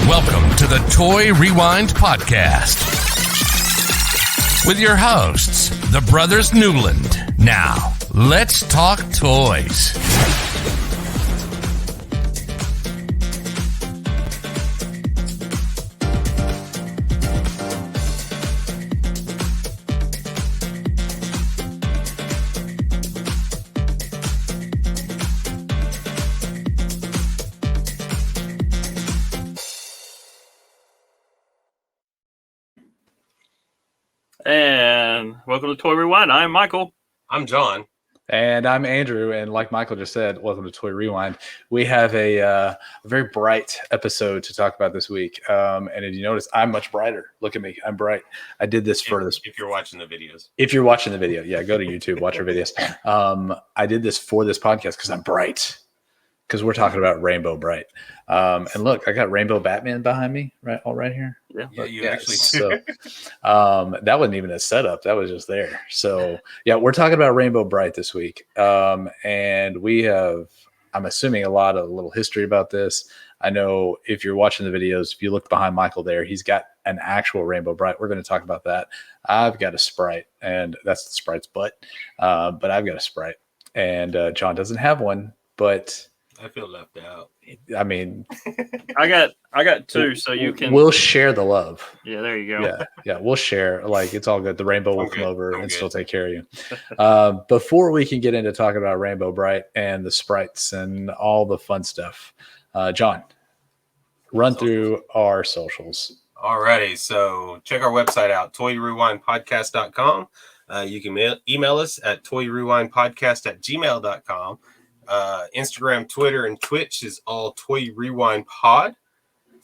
Welcome to the Toy Rewind Podcast with your hosts, the Brothers Newland. Now, let's talk toys. And welcome to Toy Rewind. I'm Michael. I'm John. And I'm Andrew. And like Michael just said, welcome to Toy Rewind. We have a very bright episode to talk about this week. And if you notice, I'm much brighter. Look at me. I'm bright. I did this for this. If you're watching the videos. If you're watching the video, yeah, go to YouTube, watch our videos. I did this for this podcast because I'm bright. Because we're talking about Rainbow Brite. And look, I got Rainbow Batman behind me, right here. Yeah, you actually do. So, that wasn't even a setup. That was just there. So, yeah, we're talking about Rainbow Brite this week. And we have, I'm assuming, a lot of little history about this. I know if you're watching the videos, if you look behind Michael there, he's got an actual Rainbow Brite. We're going to talk about that. I've got a Sprite, and that's the Sprite's butt. But I've got a Sprite. And John doesn't have one, but I feel left out. I mean, I got two, so you can. We'll share the love. Yeah, there you go. Yeah, we'll share. Like, it's all good. The Rainbow will come over and still take care of you. Before we can get into talking about Rainbow Brite and the sprites and all the fun stuff, John, run through our socials. Alrighty, so check our website out, toyrewindpodcast.com. You can email us at toyrewindpodcast@gmail.com. Instagram, Twitter, and Twitch is all Toy Rewind Pod.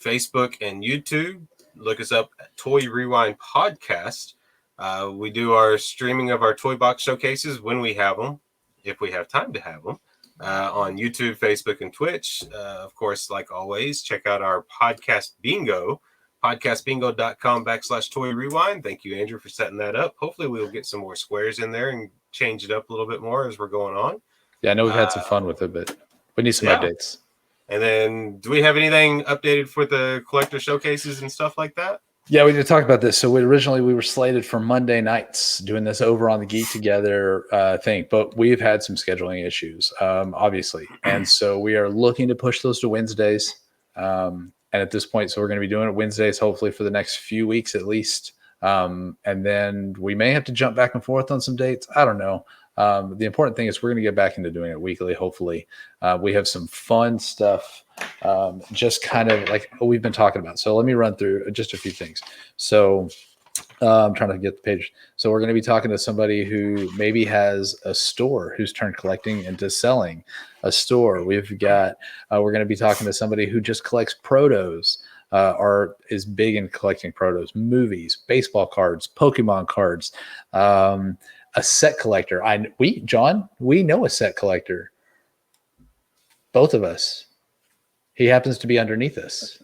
Facebook and YouTube, look us up at Toy Rewind Podcast. We do our streaming of our toy box showcases when we have them, if we have time to have them, on YouTube, Facebook, and Twitch. Of course, like always, check out our podcast bingo, podcastbingo.com/Toy Rewind. Thank you, Andrew, for setting that up. Hopefully we'll get some more squares in there and change it up a little bit more as we're going on. Yeah, I know we've had some fun with it, but we need some updates. And then, do we have anything updated for the collector showcases and stuff like that? Yeah, we need to talk about this. So we were slated for Monday nights doing this over on the Geek Together thing, but we've had some scheduling issues, obviously. And so we are looking to push those to Wednesdays. And at this point, so we're going to be doing it Wednesdays, hopefully for the next few weeks at least. And then we may have to jump back and forth on some dates. I don't know. The important thing is we're going to get back into doing it weekly. Hopefully, we have some fun stuff, just kind of like what we've been talking about. So let me run through just a few things. So I'm trying to get the page. So we're going to be talking to somebody who maybe has a store who's turned collecting into selling a store. We've got, we're going to be talking to somebody who just collects protos. Or is big in collecting protos, movies, baseball cards, Pokemon cards, a set collector. John, we know a set collector. Both of us. He happens to be underneath us.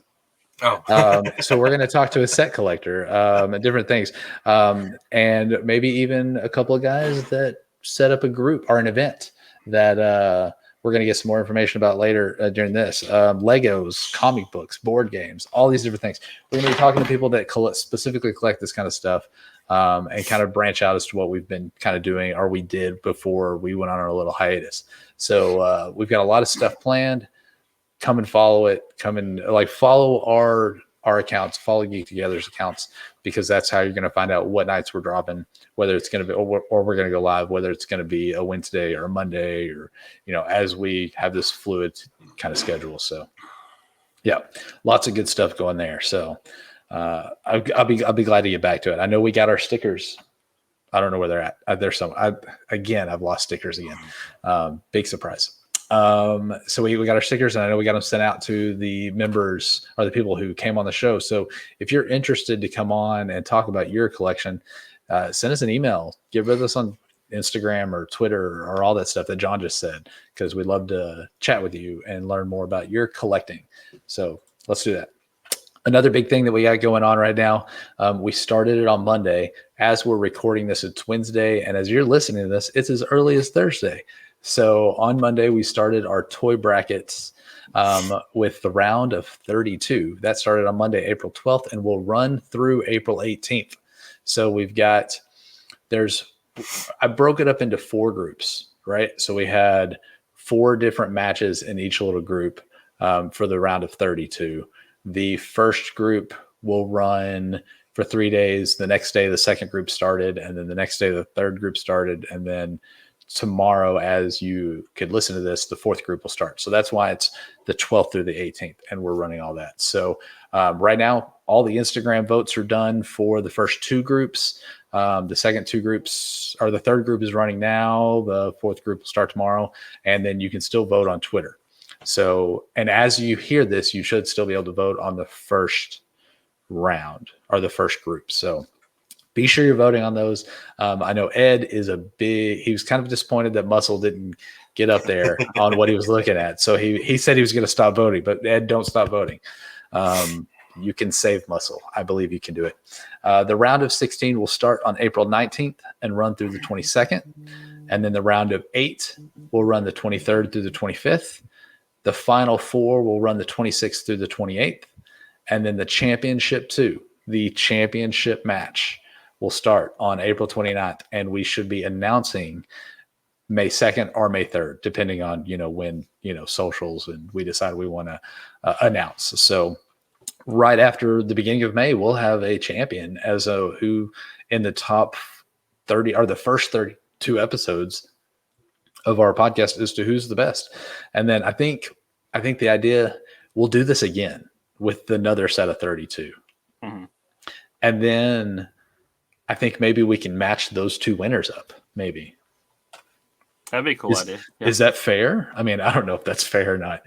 Oh. So we're going to talk to a set collector and different things. And maybe even a couple of guys that set up a group or an event that we're going to get some more information about later during this. Legos, comic books, board games, all these different things. We're going to be talking to people that specifically collect this kind of stuff. And kind of branch out as to what we've been kind of doing or we did before we went on our little hiatus. So we've got a lot of stuff planned. Come and follow it. Come and follow our accounts, follow Geek Together's accounts, because that's how you're going to find out what nights we're dropping, whether it's going to be or we're going to go live, whether it's going to be a Wednesday or a Monday or, as we have this fluid kind of schedule. So, yeah, lots of good stuff going there. So, I'll be glad to get back to it. I know we got our stickers. I don't know where they're at. There's some. I've lost stickers again. Big surprise. So we got our stickers, and I know we got them sent out to the members or the people who came on the show. So if you're interested to come on and talk about your collection, send us an email. Get with us on Instagram or Twitter or all that stuff that John just said, because we'd love to chat with you and learn more about your collecting. So let's do that. Another big thing that we got going on right now, we started it on Monday. As we're recording this, it's Wednesday. And as you're listening to this, it's as early as Thursday. So on Monday, we started our toy brackets with the round of 32. That started on Monday, April 12th, and will run through April 18th. So I broke it up into 4 groups, right? So we had 4 different matches in each little group for the round of 32. The first group will run for 3 days. The next day, the second group started, and then the next day, the third group started, and then tomorrow, as you could listen to this, the 4th group will start. So that's why it's the 12th through the 18th, and we're running all that. So right now, all the Instagram votes are done for the first 2 groups. The second 2 groups, or the third group is running now. The 4th group will start tomorrow, and then you can still vote on Twitter. So, and as you hear this, you should still be able to vote on the first round or the first group. So be sure you're voting on those. I know Ed he was kind of disappointed that Muscle didn't get up there on what he was looking at. So he said he was going to stop voting, but Ed, don't stop voting. You can save Muscle. I believe you can do it. The round of 16 will start on April 19th and run through the 22nd. And then the round of 8 will run the 23rd through the 25th. The final 4 will run the 26th through the 28th. And then the championship 2, the championship match, will start on April 29th. And we should be announcing May 2nd or May 3rd, depending on, when, socials and we decide we want to announce. So right after the beginning of May, we'll have a champion who in the top 30 or the first 32 episodes of our podcast as to who's the best. And then I think the idea, we'll do this again with another set of 32. Mm-hmm. And then I think maybe we can match those 2 winners up. Maybe. That'd be a cool idea. Yeah. Is that fair? I mean, I don't know if that's fair or not.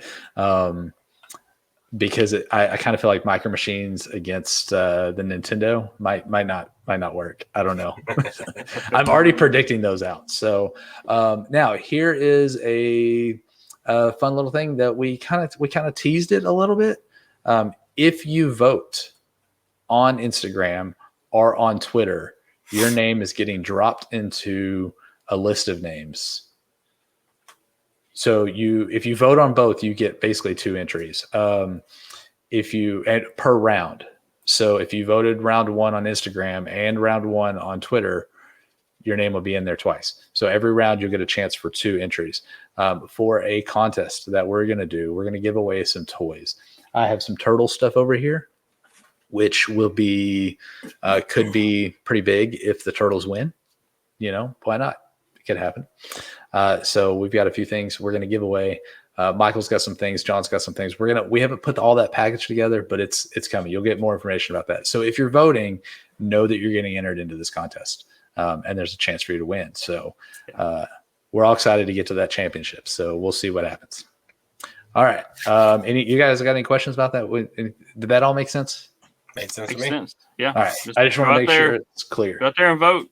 Because I kind of feel like Micro Machines against the Nintendo might not work. I don't know. I'm already predicting those out. So now here is a fun little thing that we kind of teased it a little bit. If you vote on Instagram or on Twitter, your name is getting dropped into a list of names. So if you vote on both, you get basically 2 entries. And per round. So if you voted round 1 on Instagram and round 1 on Twitter, your name will be in there twice. So every round you'll get a chance for 2 entries. For a contest that we're going to do, we're going to give away some toys. I have some turtle stuff over here, which will be could be pretty big if the turtles win. Why not? It could happen. So we've got a few things we're going to give away. Michael's got some things. John's got some things. We haven't put all that package together, but it's coming. You'll get more information about that. So if you're voting, know that you're getting entered into this contest, and there's a chance for you to win. So we're all excited to get to that championship. So we'll see what happens. All right. You guys got any questions about that? Did that all make sense? Made sense to Makes me. sense. Yeah. All right. I just want to make sure it's clear. Go out there and vote.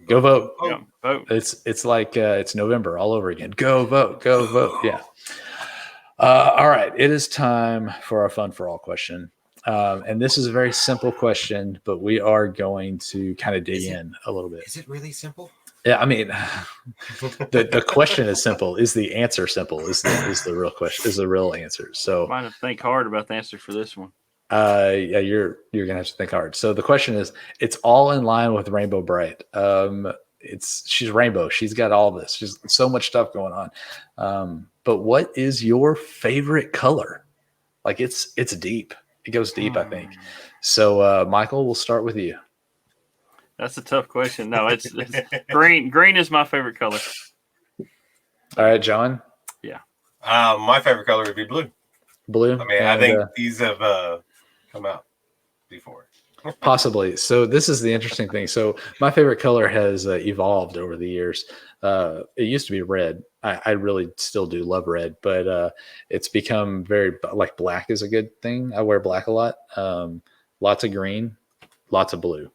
Go vote. Yeah, vote. It's like it's November all over again. Go vote. Go vote. Yeah. All right. It is time for our fun for all question. And this is a very simple question, but we are going to kind of dig in a little bit. Is it really simple? Yeah, I mean, the question is simple. Is the answer simple? Is the real question? Is the real answer? So might have to think hard about the answer for this one. Yeah, you're gonna have to think hard. So the question is, it's all in line with Rainbow Brite. She's Rainbow. She's got all this. She's so much stuff going on. But what is your favorite color? Like it's deep. It goes deep, I think. So Michael, we'll start with you. That's a tough question. No, it's green. Green is my favorite color. All right, John. Yeah. My favorite color would be blue. Blue. I mean, I think these have come out before. Possibly. So this is the interesting thing. So my favorite color has evolved over the years. It used to be red. I really still do love red, but it's become very like black is a good thing. I wear black a lot. Lots of green, lots of blue.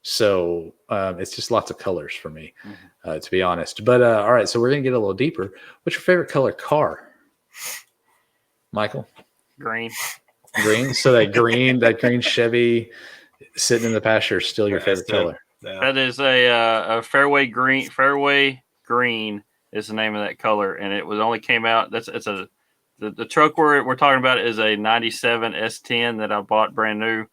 So it's just lots of colors for me, to be honest. But all right, so we're gonna get a little deeper. What's your favorite color car, Michael? Green. Green. So that green Chevy sitting in the pasture is still your favorite color. Yeah. That is a fairway green. Fairway green is the name of that color, and it was only came out. It's a The truck we're talking about is a 97 S10 that I bought brand new.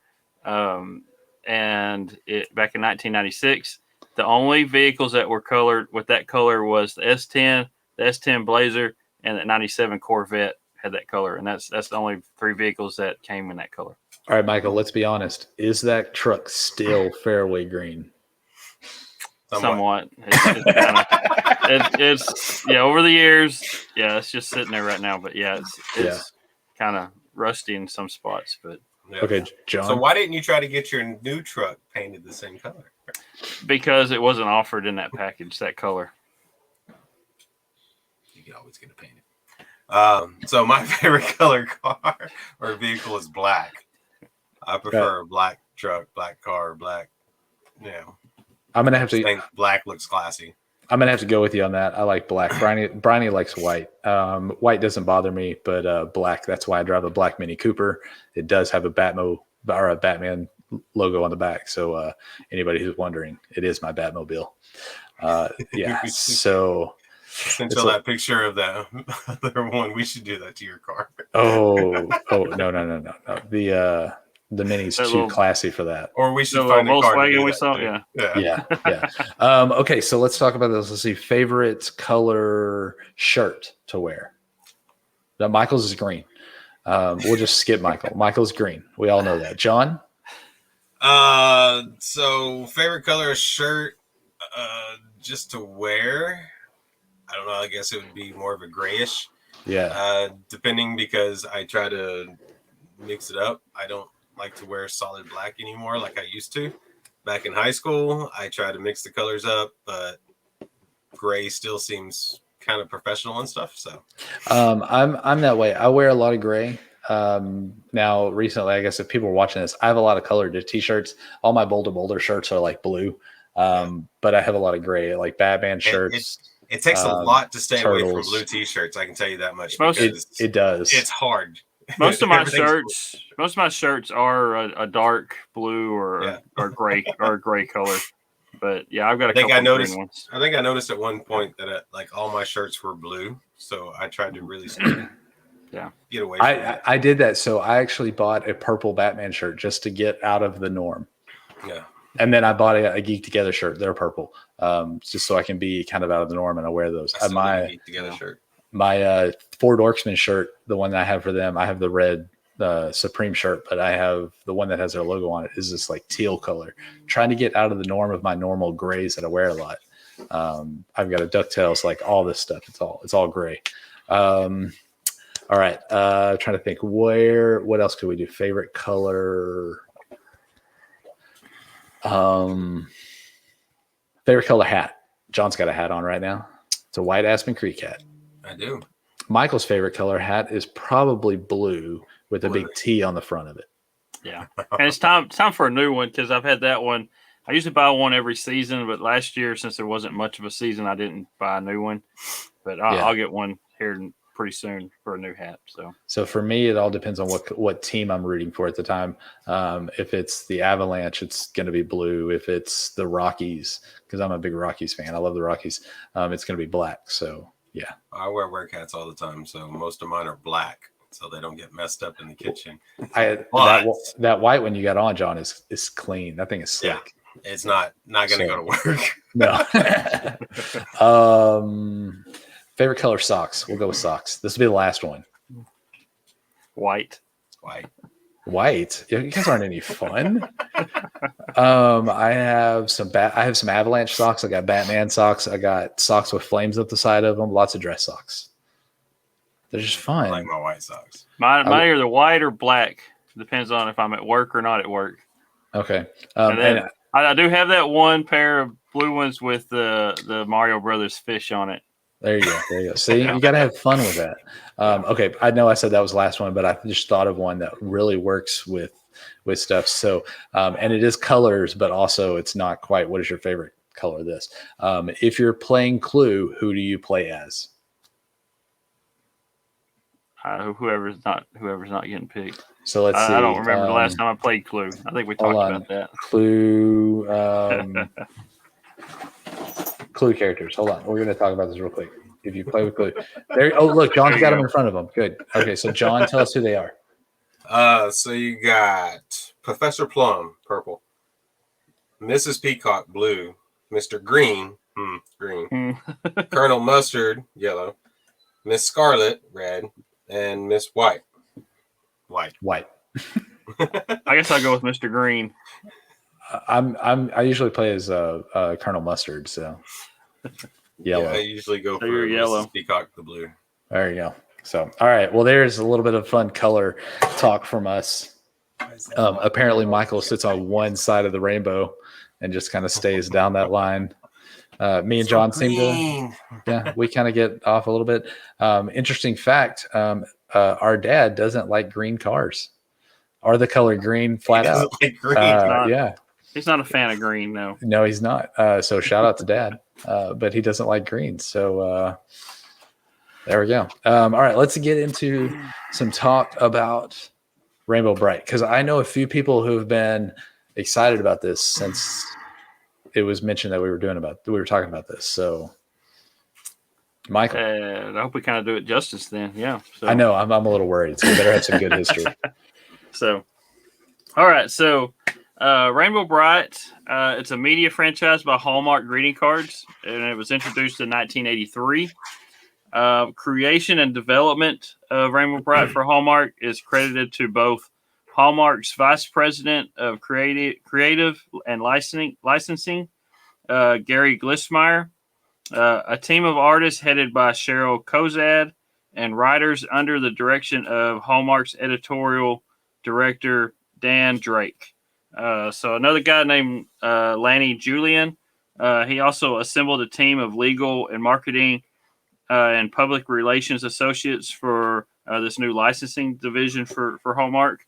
And it back in 1996. The only vehicles that were colored with that color was the S10, the S10 Blazer, and the 97 Corvette had that color. And that's the only 3 vehicles that came in that color. All right, Michael, let's be honest. Is that truck still fairway green? Somewhat. It's over the years. Yeah, it's just sitting there right now. But yeah, it's kind of rusty in some spots. But okay, John. So why didn't you try to get your new truck painted the same color? Because it wasn't offered in that package, that color. You can always get it painted. So my favorite color car or vehicle is black. I prefer a black truck, black car, black. I'm gonna have to think black looks classy. I'm gonna have to go with you on that. I like black. Bryony likes white. White doesn't bother me, but black. That's why I drive a black Mini Cooper. It does have a Batman logo on the back. So anybody who's wondering, it is my Batmobile. So until that picture of the other one, we should do that to your car. No. The Mini's too classy for that. Or we should find a Volkswagen we saw. Yeah. Okay, so let's talk about this. Let's see. Favorite color shirt to wear. Now, Michael's is green. We'll just skip Michael. Michael's green. We all know that. John? So favorite color shirt just to wear. I don't know. I guess it would be more of a grayish. Yeah. Depending, because I try to mix it up. I don't like to wear solid black anymore like I used to. Back in high school, I try to mix the colors up, but gray still seems kind of professional and stuff. So I'm that way. I wear a lot of gray. Now recently, I guess if people are watching this, I have a lot of colored t-shirts. All my Boulder shirts are like blue. But I have a lot of gray, like Batman shirts. It takes a lot to stay away from blue t-shirts. I can tell you that much. It does. It's hard. Most of my shirts are a dark blue or gray color. But yeah, I've got a couple of green ones. I think I noticed at one point that like all my shirts were blue, so I tried to really get away from it. I did that. So I actually bought a purple Batman shirt just to get out of the norm. Yeah. And then I bought a Geek Together shirt. They're purple, just so I can be kind of out of the norm, and I wear those. My Geek Together shirt. My Ford Orksman shirt, the one that I have for them, I have the red Supreme shirt, but I have the one that has their logo on it is this like teal color. Trying to get out of the norm of my normal grays that I wear a lot. I've got a DuckTales, like all this stuff. It's all gray. All right. Trying to think what else could we do? Favorite color. Favorite color hat. John's got a hat on right now. It's a white Aspen Creek hat. I do. Michael's favorite color hat is probably blue with a big T on the front of it. Yeah. And it's time for a new one, because I've had that one. I usually buy one every season, but last year, since there wasn't much of a season, I didn't buy a new one. But I'll get one here pretty soon for a new hat. So for me, it all depends on what team I'm rooting for at the time. If it's the Avalanche, it's going to be blue. If it's the Rockies, because I'm a big Rockies fan, I love the Rockies. It's going to be black. So yeah, I wear work hats all the time, so most of mine are black, so they don't get messed up in the kitchen. That white one you got on, John, is clean. That thing is slick. Yeah, it's not going to go to work. No. Favorite color socks. We'll go with socks. This will be the last one. White. You guys aren't any fun. I have some Avalanche socks. I got Batman socks. I got socks with flames up the side of them. Lots of dress socks. They're just fun. I like my white socks. Mine are either white or black. Depends on if I'm at work or not at work. Okay. And I do have that one pair of blue ones with the Mario Brothers fish on it. There you go. See, you got to have fun with that. Okay, I know I said that was the last one, but I just thought of one that really works with stuff. So, and it is colors, but also it's not quite what is your favorite color of this. If you're playing Clue, who do you play as? Whoever's not getting picked. So let's see. I don't remember the last time I played Clue. I think we talked about that. Clue. Clue characters. Hold on. We're going to talk about this real quick. if you play with glue. There. Oh, look, John's got them in front of him. Good. Okay, so John, tell us who they are. So you got Professor Plum, purple. Mrs. Peacock, blue. Mr. Green, green. Colonel Mustard, yellow. Miss Scarlet, red. And Miss White. White. I guess I'll go with Mr. Green. I usually play as Colonel Mustard, so yellow. Yeah, I usually go for yellow. Mrs. Peacock, the blue. There you go. So, all right. Well, there's a little bit of fun color talk from us. Apparently, Michael sits on one side of the rainbow and just kind of stays down that line. Me and John seem to, we kind of get off a little bit. Interesting fact: our dad doesn't like green cars, or the color green flat out. Like green. He's not a fan of green. No, he's not. So shout out to Dad, but he doesn't like green. So there we go. All right, let's get into some talk about Rainbow Brite, because I know a few people who have been excited about this since it was mentioned that we were talking about this. So, Michael, I hope we kind of do it justice then. Yeah, so. I know I'm a little worried, so we better have some good history. So, all right, so Rainbow Brite, it's a media franchise by Hallmark Greeting Cards, and it was introduced in 1983. Creation and development of Rainbow Brite for Hallmark is credited to both Hallmark's Vice President of Creative and Licensing, Gary Glissmeyer, a team of artists headed by Cheryl Kozad, and writers under the direction of Hallmark's editorial director, Dan Drake. So another guy named Lanny Julian. He also assembled a team of legal and marketing and public relations associates for this new licensing division for Hallmark.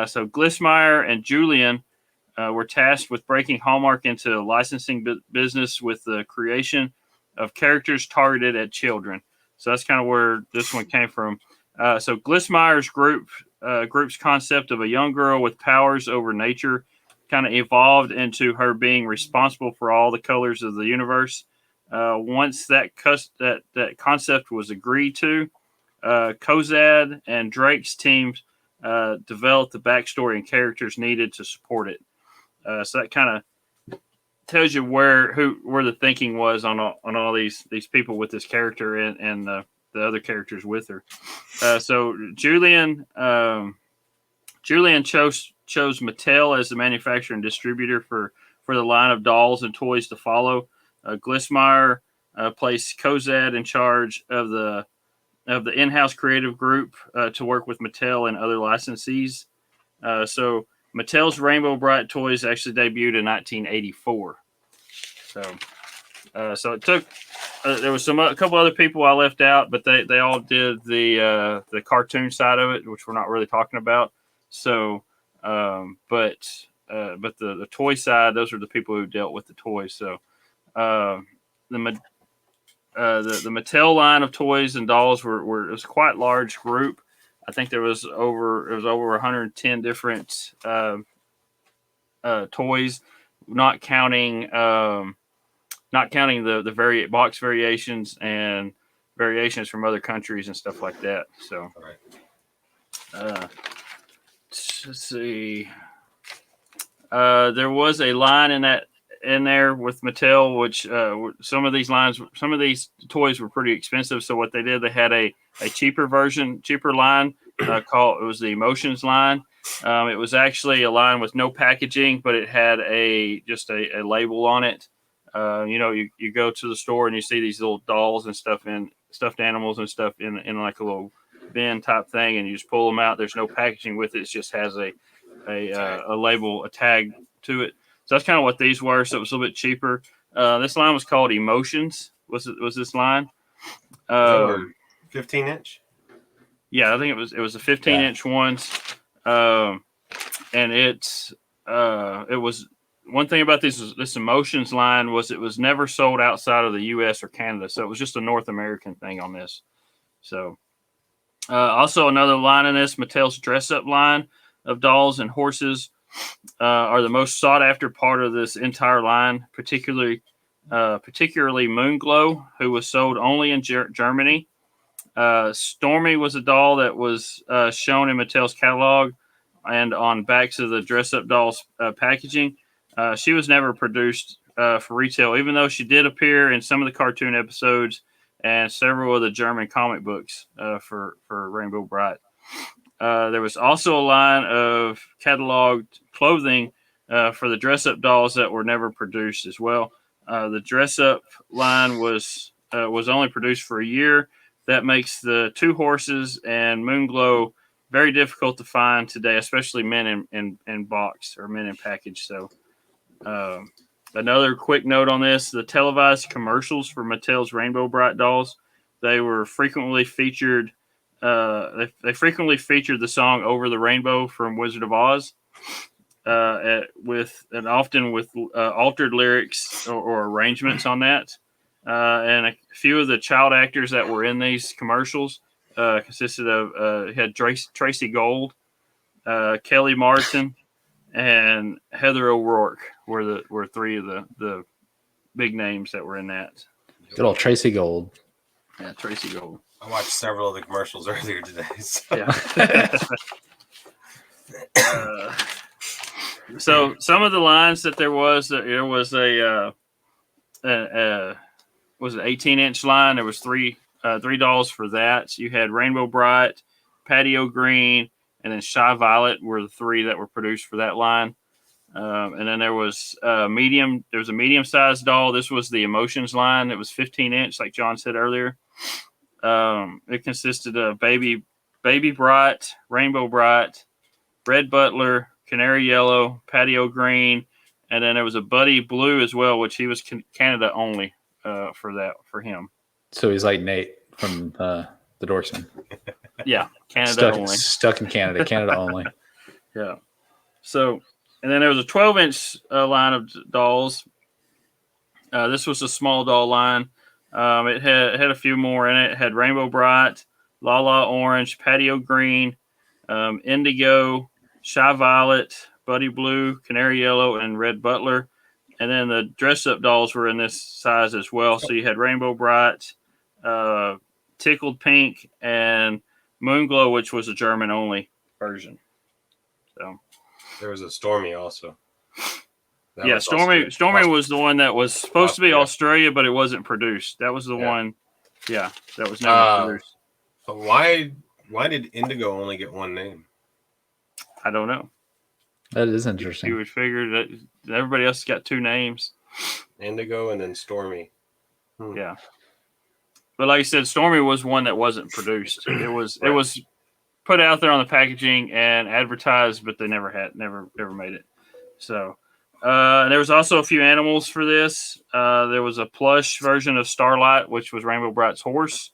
So Glissmeyer and Julian were tasked with breaking Hallmark into licensing business with the creation of characters targeted at children. So that's kind of where this one came from. So Glissmeyer's group's concept of a young girl with powers over nature kind of evolved into her being responsible for all the colors of the universe. Once that concept was agreed to, Kozad and Drake's teams developed the backstory and characters needed to support it. So that kind of tells you where the thinking was on all these people with this character and the other characters with her. So Julian chose Mattel as the manufacturer and distributor for the line of dolls and toys to follow. Glissmeyer placed Kozad in charge of the in-house creative group to work with Mattel and other licensees. So Mattel's Rainbow Brite toys actually debuted in 1984. So it took. There was a couple other people I left out, but they all did the cartoon side of it, which we're not really talking about. So, but the toy side, those are the people who dealt with the toys. So, the Mattel line of toys and dolls it was a quite large group. I think there was over 110 different toys, not counting the box variations and variations from other countries and stuff like that. So, let's see. There was a line in there with Mattel, which some of these toys were pretty expensive. So what they did, they had a cheaper line called, it was the Emotions line. It was actually a line with no packaging, but it had just a label on it. You go to the store and you see these little dolls and stuff and stuffed animals and stuff in like a little bin type thing, and you just pull them out. There's no packaging with it. It just has a label, a tag to it. So that's kind of what these were. So it was a little bit cheaper. This line was called Emotions. Was this line? 15-inch? Yeah, I think it was a 15-inch ones. And it was one thing about this Emotions line was it was never sold outside of the U.S. or Canada. So it was just a North American thing on this. So also another line in this, Mattel's dress up line of dolls and horses are the most sought after part of this entire line, particularly particularly Moonglow, who was sold only in Germany. Stormy was a doll that was shown in Mattel's catalog and on backs of the dress-up dolls packaging. She was never produced for retail, even though she did appear in some of the cartoon episodes and several of the German comic books for Rainbow Brite. There was also a line of cataloged clothing for the dress-up dolls that were never produced as well. The dress-up line was only produced for a year. That makes the Two Horses and Moonglow very difficult to find today, especially men in box or men in package. So another quick note on this, the televised commercials for Mattel's Rainbow Brite dolls, they were frequently featured. They frequently featured the song "Over the Rainbow" from Wizard of Oz, often with altered lyrics or arrangements on that. And a few of the child actors that were in these commercials consisted of had Tracy Gold, Kelly Martin, and Heather O'Rourke were three of the big names that were in that. Good old Tracy Gold. Yeah, Tracy Gold. I watched several of the commercials earlier today. So. Yeah. So some of the lines that there was an 18-inch line. There was three dolls for that. You had Rainbow Brite, Patio Green, and then Shy Violet were the three that were produced for that line. And then there was a medium-sized doll. This was the Emotions line. It was 15-inch, like John said earlier. It consisted of Baby Brite, Rainbow Brite, Red Butler, Canary Yellow, Patio Green, and then there was a Buddy Blue as well, which he was Canada only for him. So he's like Nate from the Dorksman. Yeah, Canada only. Stuck in Canada only. Yeah. So, and then there was a 12-inch line of dolls. This was a small doll line. It had a few more in it. It had Rainbow Brite, La La Orange, Patio Green, Indigo, Shy Violet, Buddy Blue, Canary Yellow, and Red Butler. And then the dress-up dolls were in this size as well. So you had Rainbow Brite, Tickled Pink, and Moonglow, which was a German-only version. So there was a Stormy also. Stormy was the one that was supposed to be Australia, but it wasn't produced. That was the one. Yeah, that was never produced. But why did Indigo only get one name? I don't know. That is interesting. You would figure that everybody else got two names. Indigo and then Stormy. Yeah. But like I said, Stormy was one that wasn't produced. It was put out there on the packaging and advertised, but they never made it. So there was also a few animals for this. There was a plush version of Starlight, which was Rainbow Brite's horse.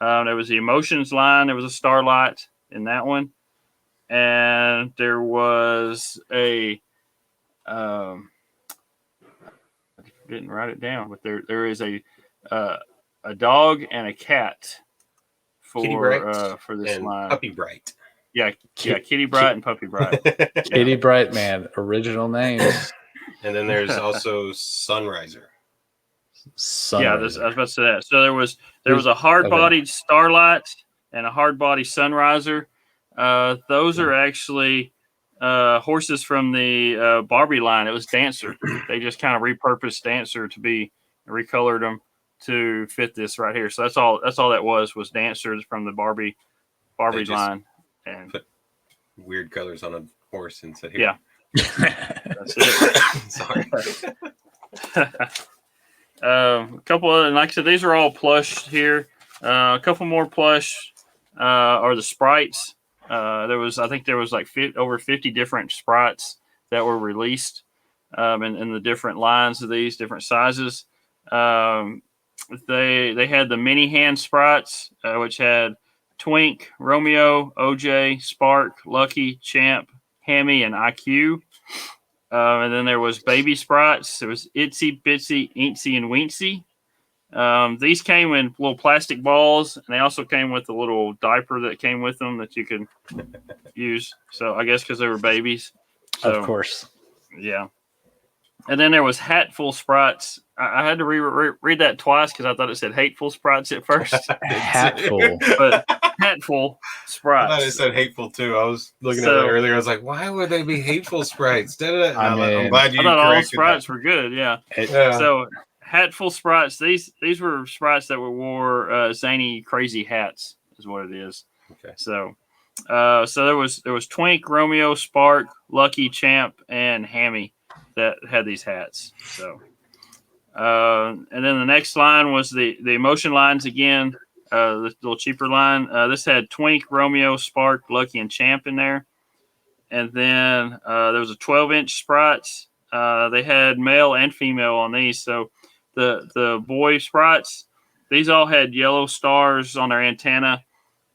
There was the Emotions line. There was a Starlight in that one. And there was I didn't write it down, but there is a dog and a cat for this and line. Puppy Brite. Yeah, Kitty Brite and Puppy Brite. Kitty Brite, man, original names. And then there's also Sunriser. Yeah, I was about to say that. So there was a hard-bodied Starlight and a hard-bodied Sunriser. Those are actually horses from the Barbie line. It was Dancer. They just kind of repurposed Dancer to be recolored them to fit this right here. So that's all that was Dancers from the Barbie line. And put weird colors on a horse and said, "Here." Yeah, that's it. Sorry. A couple of, like I said, these are all plush here. A couple more plush are the sprites. I think there was like over 50 different sprites that were released in the different lines of these different sizes. They had the mini hand sprites, which had Twink, Romeo, OJ, Spark, Lucky, Champ, Hammy, and IQ. And then there was baby sprites. There was Itsy, Bitsy, Incy, and Wincy. These came in little plastic balls, and they also came with a little diaper that came with them that you could use. So I guess because they were babies. So, of course. Yeah. And then there was Hatful Sprites. I had to read that twice because I thought it said Hateful Sprites at first. Hatful. But Hatful Sprites. I thought it said hateful too. I was looking at that earlier. I was like, why would they be hateful sprites? I'm glad you I thought all corrected sprites that. were good. Yeah. Yeah. So Hatful Sprites. These were sprites that wore zany, crazy hats. Is what it is. Okay. So there was Twink, Romeo, Spark, Lucky, Champ, and Hammy that had these hats. So, and then the next line was the emotion lines again. The little cheaper line. This had Twink, Romeo, Spark, Lucky, and Champ in there. And then there was a 12-inch sprites. They had male and female on these. So the boy sprites, these all had yellow stars on their antenna,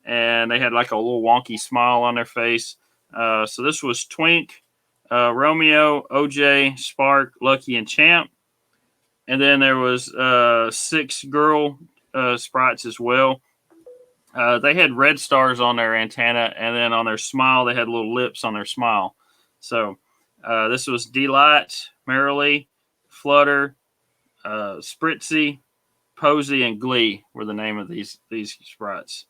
and they had like a little wonky smile on their face. So this was Twink, Romeo, OJ, Spark, Lucky, and Champ. And then there was 6 girl sprites as well. They had red stars on their antenna, and then on their smile, they had little lips on their smile. So this was Delight, Merrily, Flutter, Spritzy, Posy, and Glee were the name of these sprites.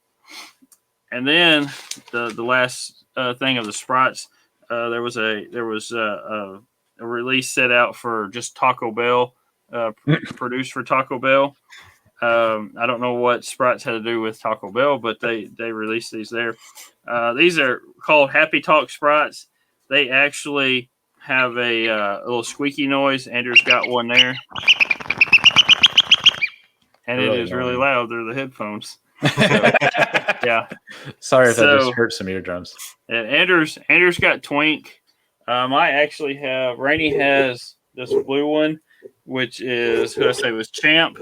And then the last thing of the sprites, there was a release set out for just Taco Bell, produced for Taco Bell. I don't know what sprites had to do with Taco Bell, but they released these there. These are called Happy Talk sprites. They actually have a little squeaky noise. Andrew's got one there, and it is really loud. They're the headphones. So, yeah. Sorry if that just hurt some eardrums. Andrew's got Twink. I actually have Rainey has this blue one, which is who I say was Champ.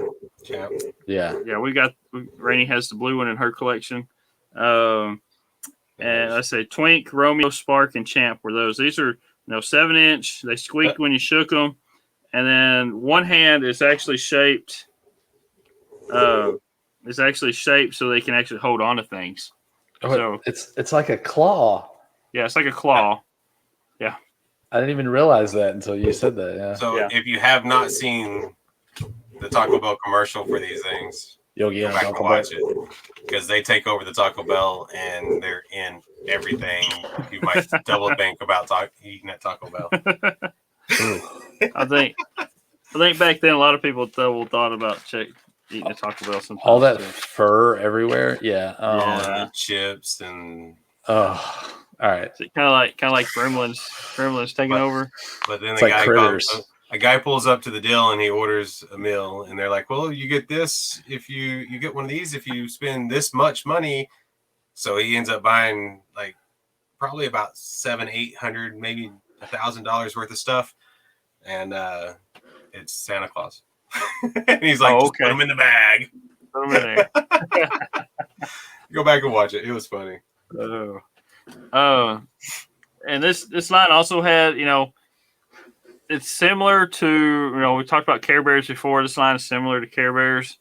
Yeah. Rainey has the blue one in her collection. And I say Twink, Romeo, Spark, and Champ were those. These are 7-inch. They squeaked when you shook them, and then one hand is actually shaped. So they can actually hold on to things. So it's like a claw. Yeah, it's like a claw. Yeah. I didn't even realize that until you said that. Yeah. So if you have not seen the Taco Bell commercial for these things, go back and watch it, because they take over the Taco Bell and they're in everything. You might double think about eating at Taco Bell. I think back then a lot of people thought about eating at Taco Bell sometimes. All that fur everywhere. Yeah. The chips and all right. So kind of like Gremlins taking over. But then the a guy pulls up to the deal and he orders a meal, and they're like, well, you get this if you get one of these if you spend this much money. So he ends up buying like probably about $700-800, maybe $1,000 worth of stuff, and it's Santa Claus. And he's like, just put them in the bag. Put them in there. Go back and watch it. It was funny. And this line also had, it's similar to, we talked about Care Bears before. This line is similar to Care Bears.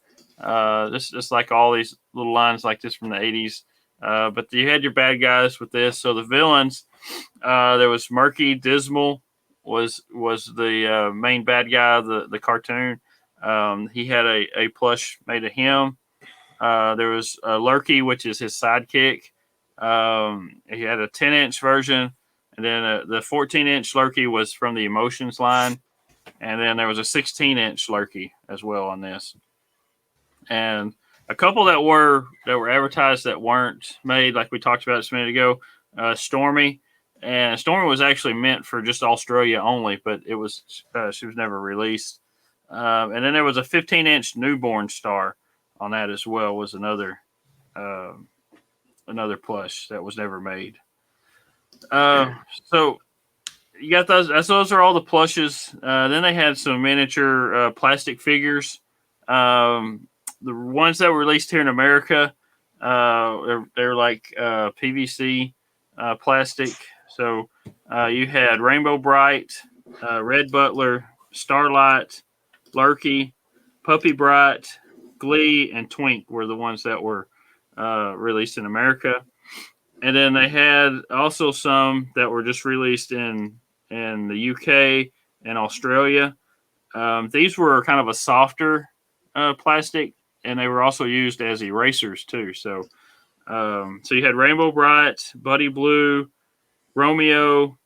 Just like all these little lines like this from the 80s. But you had your bad guys with this. So the villains, there was Murky Dismal was the main bad guy, the cartoon. He had a plush made of him. There was Lurky, which is his sidekick. He had a 10-inch version, and then the 14-inch Lurky was from the Emotions line, and then there was a 16-inch Lurky as well on this. And a couple that were advertised that weren't made, like we talked about just a minute ago, Stormy. And Stormy was actually meant for just Australia only, but it was she was never released. And then there was a 15-inch Newborn Star on that as well. Was another plush that was never made. So you got those. Those are all the plushes. Then they had some miniature plastic figures. The ones that were released here in America, they're like PVC plastic. So you had Rainbow Brite, Red Butler, Starlight, Lurky, Puppy Bright, Glee, and Twink were the ones that were released in America. And then they had also some that were just released in the UK in Australia. These were kind of a softer plastic, and they were also used as erasers too. So you had Rainbow Brite, Buddy Blue, Romeo,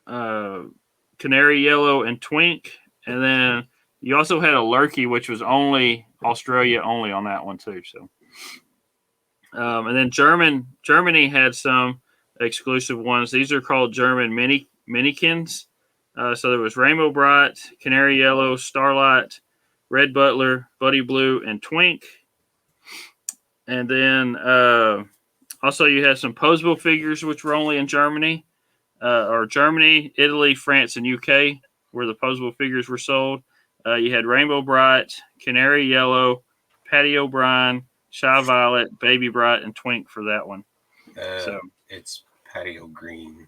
Canary Yellow, and Twink. And then you also had a Lurkey, which was only Australia only on that one too. So, and then Germany had some exclusive ones. These are called German minikins. So there was Rainbow Brite, Canary Yellow, Starlight, Red Butler, Buddy Blue, and Twink. And then also you had some posable figures, which were only in Germany, or Germany, Italy, France, and UK, where the posable figures were sold. You had Rainbow Brite, Canary Yellow, Patty O'Brien, Shy Violet, Baby Bright, and Twink for that one. So it's Patio Green.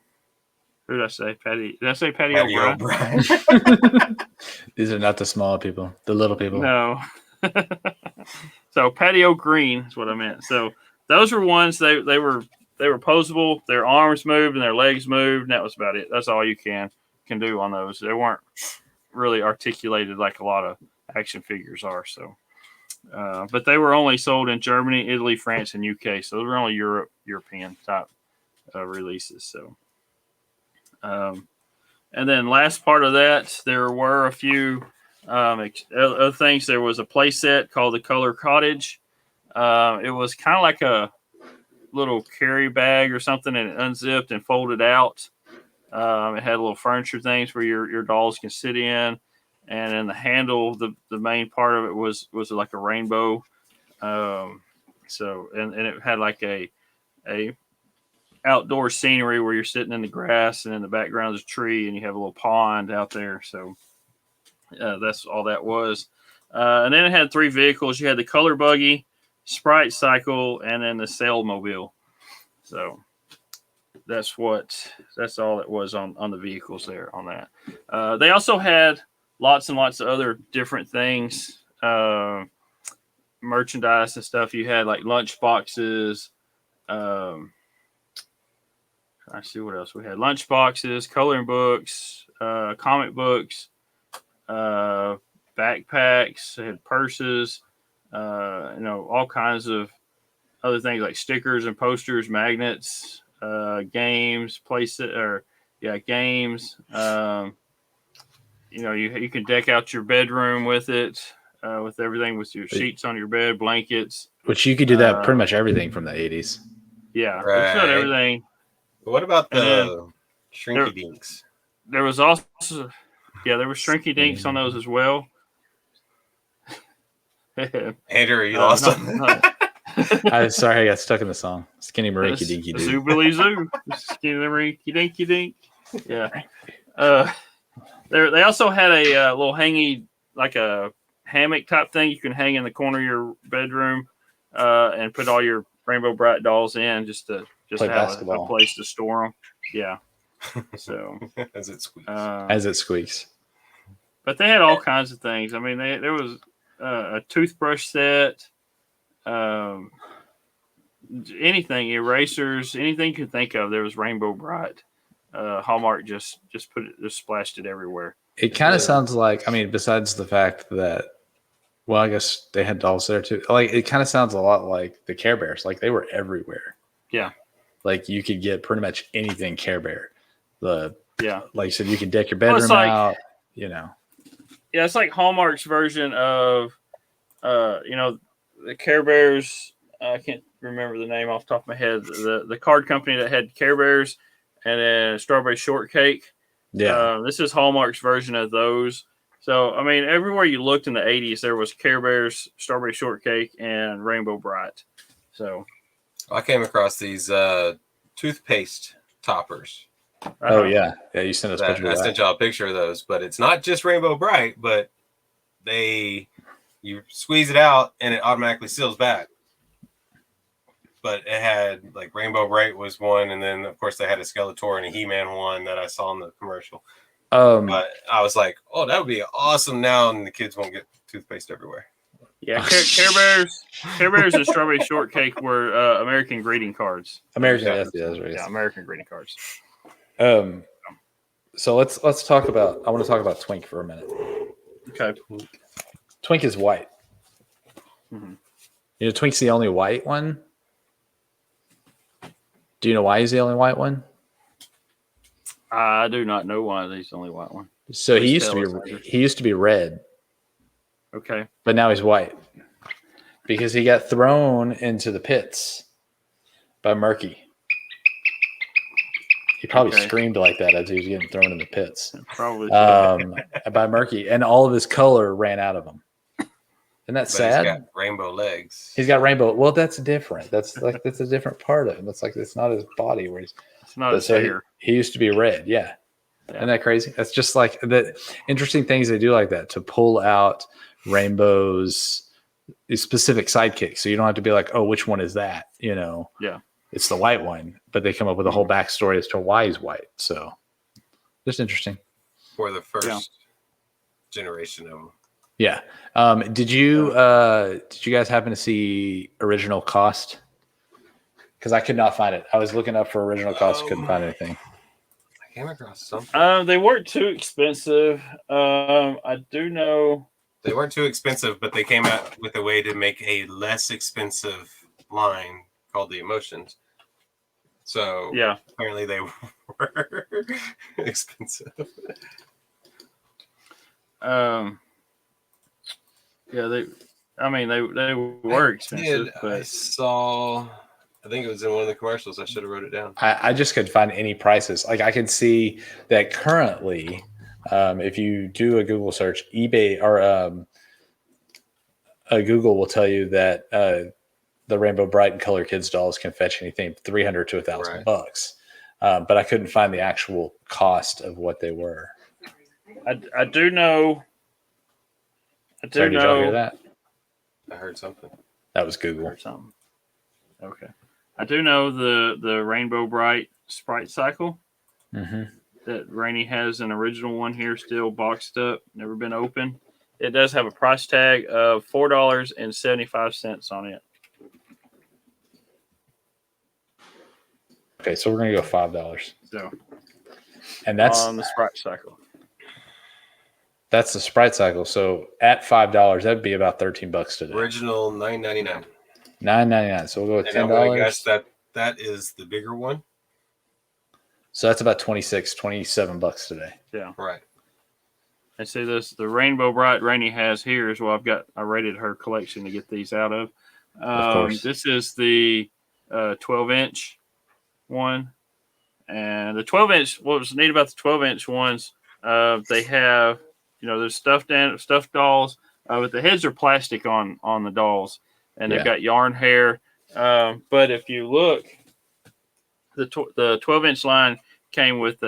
Who did I say? Patty? Did I say Patty O'Brien? These are not the small people, the little people. No. So Patio Green is what I meant. So those were ones they were posable. Their arms moved and their legs moved, and that was about it. That's all you can do on those. They weren't really articulated like a lot of action figures are. So, but they were only sold in Germany, Italy, France, and UK. So they were only European type releases. So. And then last part of that, there were a few other things. There was a play set called the Color Cottage. It was kind of like a little carry bag or something, and it unzipped and folded out. It had little furniture things where your dolls can sit in, and in the handle, the main part of it was like a rainbow. So it had like a outdoor scenery where you're sitting in the grass and in the background is a tree and you have a little pond out there. So that's all that was. And then it had 3 vehicles. You had the color buggy, Sprite cycle, and then the Sailmobile. So that's all it was on the vehicles there on that. They also had lots and lots of other different things, merchandise and stuff. You had like lunch boxes, I see what else we had. Lunch boxes, coloring books, comic books, backpacks, they had purses, all kinds of other things like stickers and posters, magnets, games, games. You can deck out your bedroom with it, with everything, with your sheets on your bed, blankets. Which you could do that pretty much everything from the 80s. Yeah, right. It's not everything. What about the Shrinky Dinks? There was also, there were Shrinky Dinks on those as well. Andrew, you lost them. I'm sorry, I got stuck in the song. Skinny Marinky Dinky Doo. Zoobily Zoo. Skinny Marinky Dinky Dink. Yeah. They also had a little hangy, like a hammock type thing you can hang in the corner of your bedroom and put all your Rainbow Brite dolls in just to have a place to store them. Yeah. So as it squeaks. But they had all kinds of things. I mean, there was a toothbrush set, anything, erasers, anything you could think of. There was Rainbow Brite. Hallmark just splashed it everywhere. It kind of sounds like, I mean, besides the fact that, well, I guess they had dolls there too. Like, it kind of sounds a lot like the Care Bears. Like, they were everywhere. Yeah. Like, you could get pretty much anything Care Bear. Like you said, you can deck your bedroom out, Yeah, it's like Hallmark's version of, the Care Bears. I can't remember the name off the top of my head. The card company that had Care Bears and then Strawberry Shortcake. Yeah. This is Hallmark's version of those. So, I mean, everywhere you looked in the 80s, there was Care Bears, Strawberry Shortcake, and Rainbow Brite. So, I came across these toothpaste toppers. Oh, yeah. Yeah, you sent us a picture of that. I sent y'all a picture of those, but it's not just Rainbow Brite, but you squeeze it out and it automatically seals back. But it had, like, Rainbow Brite was one, and then, of course, they had a Skeletor and a He-Man one that I saw in the commercial. But I was like, oh, that would be awesome now, and the kids won't get toothpaste everywhere. Yeah, Care Bears and Strawberry Shortcake were American greeting cards. American greeting cards. American greeting cards. So let's talk about. I want to talk about Twink for a minute. Okay. Twink is white. Mhm. You know, Twink's the only white one. Do you know why he's the only white one? I do not know why he's the only white one. So Please he used tell us, to Andrew. be red, Okay. but now he's white because he got thrown into the pits by Murky. He probably Okay. screamed like that as he was getting thrown in the pits Probably. by Murky, and all of his color ran out of him. Isn't that But sad? he's got rainbow legs. He's got rainbow. Well, that's different. That's a different part of him. It's like it's not his body where he's. It's not But his so hair. he used to be red. Yeah. Isn't that crazy? That's just like the interesting things they do like that to pull out Rainbow's specific sidekicks. So you don't have to be like, oh, which one is that? You know, Yeah. it's the white one, but they come up with a whole backstory as to why he's white. So just interesting. For the first generation of them. Yeah. Did you guys happen to see original cost? Because I could not find it. I was looking up for original cost, couldn't find anything. I came across something. They weren't too expensive. I do know They weren't too expensive, but they came out with a way to make a less expensive line called the Emotions. So yeah. apparently they were expensive. Yeah, they were expensive, I but saw. I think it was in one of the commercials. I should have wrote it down. I just couldn't find any prices. Like I can see that currently, if you do a Google search, eBay or Google will tell you that the Rainbow Brite and Color Kids dolls can fetch anything $300 to $1,000. But I couldn't find the actual cost of what they were. I do know. Sorry, did y'all hear that? I heard something. That was Google. Or something. Okay. I do know the Rainbow Brite Sprite Cycle that Rainey has an original one here still boxed up, never been opened. It does have a price tag of $4.75 on it. Okay, so we're gonna go $5. So, and that's on the Sprite Cycle. That's the Sprite Cycle. So at $5, that'd be about $13 today. Original $9.99. $9.99. So we'll go with $10. I'm gonna guess that is the bigger one. So that's about $27 today. Yeah. Right. And see the Rainbow Brite Rainey has here is what I rated her collection to get these out of. Course. This is the 12-inch one. And the 12-inch, what was neat about the 12-inch ones, they have, there's stuffed dolls, but the heads are plastic on the dolls, and they've got yarn hair. But if you look, the 12-inch line came with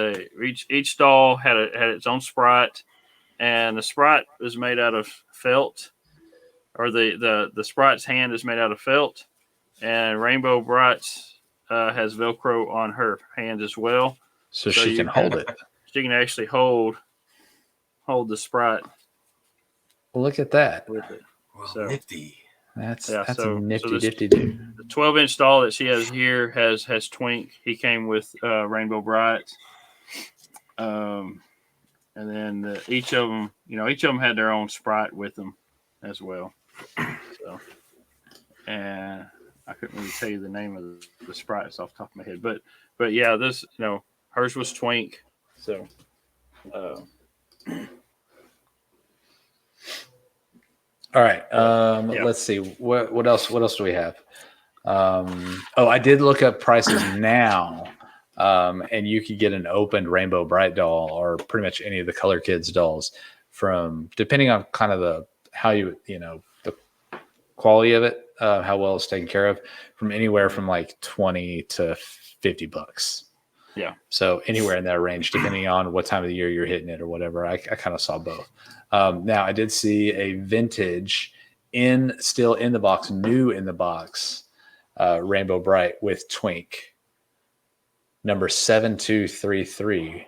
each doll had its own Sprite, and the Sprite is made out of felt, or the Sprite's hand is made out of felt, and Rainbow Brite's has Velcro on her hand as well, so she can hold it. She can actually hold the Sprite. Well, look at that. With it. Well, So nifty. That's a nifty the dude. The 12-inch doll that she has here has Twink. He came with Rainbow Brite. And then each of them had their own Sprite with them as well. So, and I couldn't really tell you the name of the Sprites off the top of my head, but yeah, this hers was Twink. So, all right. Let's see. What else do we have? I did look up prices now. And you could get an opened Rainbow Brite doll or pretty much any of the Color Kids dolls from, depending on kind of the quality of it, how well it's taken care of, from anywhere from like $20 to $50. Yeah. So anywhere in that range, depending on what time of the year you're hitting it or whatever. I kind of saw both. Now I did see a vintage still in the box, new in the box, Rainbow Brite with Twink. Number 7233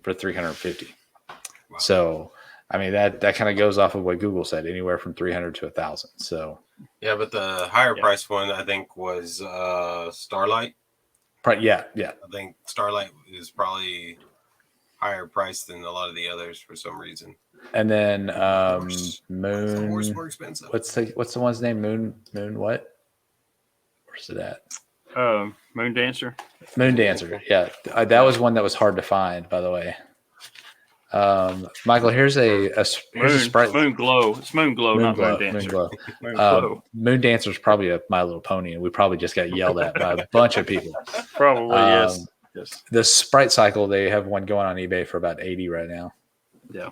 for $350. Wow. So, I mean, that kind of goes off of what Google said, anywhere from $300 to $1,000. So, yeah, but the higher price one I think was Starlight. Yeah. I think Starlight is probably higher price than a lot of the others for some reason. And then Moon. Horse more expensive. What's the one's name? Moon what? Where's it at? Moon Dancer. Moon Dancer. Yeah, that was one that was hard to find, by the way. Michael, here's a sprite. Moon Glow. It's Moon Glow, not Moon Dancer. Moon Glow. Moon Glow. Moon Dancer is probably a My Little Pony, and we probably just got yelled at by a bunch of people. Probably, yes. The Sprite Cycle, they have one going on eBay for about $80 right now. Yeah.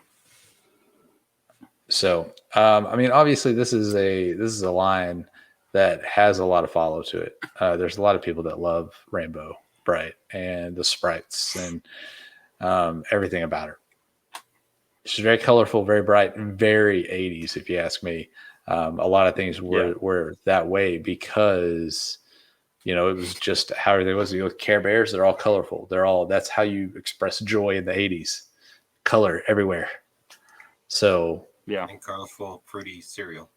So, I mean, obviously, this is a line that has a lot of follow to it. There's a lot of people that love Rainbow Brite and the sprites and everything about her. She's very colorful, very bright, and very 80s, if you ask me. A lot of things were that way because, it was just how everything was. Care Bears, they're all colorful. That's how you express joy in the 80s. Color everywhere. So, yeah. And colorful, fruity cereal.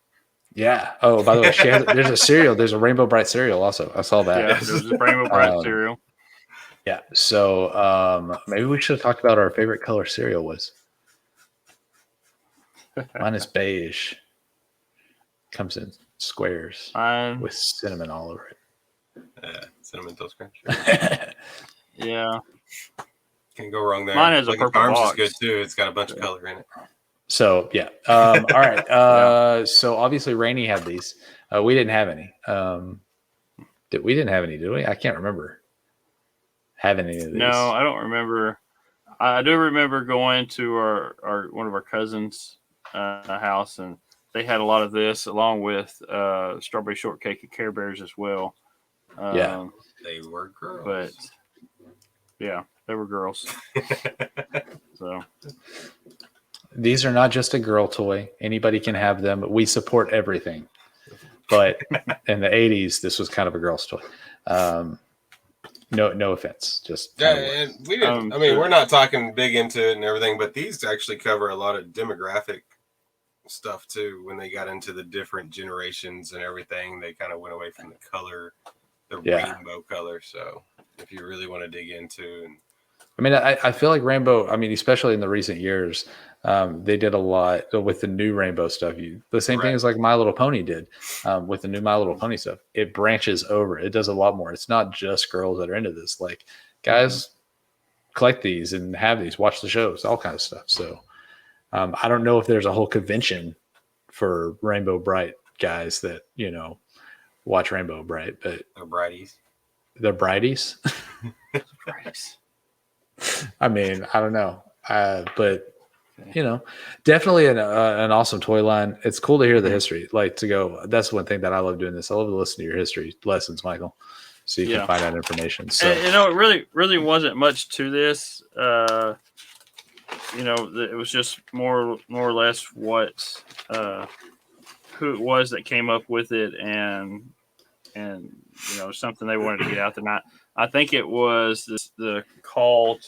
Yeah. Oh, by the way, there's a cereal. There's a Rainbow Brite cereal also. I saw that. Yeah, there's a Rainbow Brite cereal. Yeah. So maybe we should have talked about our favorite color cereal was. Mine is beige. Comes in squares with cinnamon all over it. Cinnamon Toast Crunch. Yeah. Can't go wrong there. Mine has a purple Arms box. is good too. It's got a bunch of color in it. So yeah. All right. So obviously Rainey had these. We didn't have any. We didn't have any, did we? I can't remember having any of these. No, I don't remember. I do remember going to our one of our cousins' house, and they had a lot of this, along with strawberry shortcake and Care Bears as well. They were girls, but yeah, they were girls. So these are not just a girl toy. Anybody can have them. We support everything. But in the 80s, this was kind of a girl's toy. No offense. Just and we didn't. We're not talking big into it and everything, but these actually cover a lot of demographic stuff too. When they got into the different generations and everything, they kind of went away from the color, the rainbow color. So if you really want to dig into, I feel like Rainbow. Especially in the recent years, they did a lot with the new Rainbow stuff. The same thing as like My Little Pony did with the new My Little Pony stuff. It branches over. It does a lot more. It's not just girls that are into this. Like guys collect these and have these, watch the shows, all kinds of stuff. So I don't know if there's a whole convention for Rainbow Brite guys that watch Rainbow Brite, but they're Brighties. They're Brighties. Brighties. I don't know, but definitely an awesome toy line. It's cool to hear the history. Like to go. That's one thing that I love doing this. I love to listen to your history lessons, Michael, so you can find out information. So it really wasn't much to this. It was just more or less what who it was that came up with it, and something they wanted to get out there. I think it was the call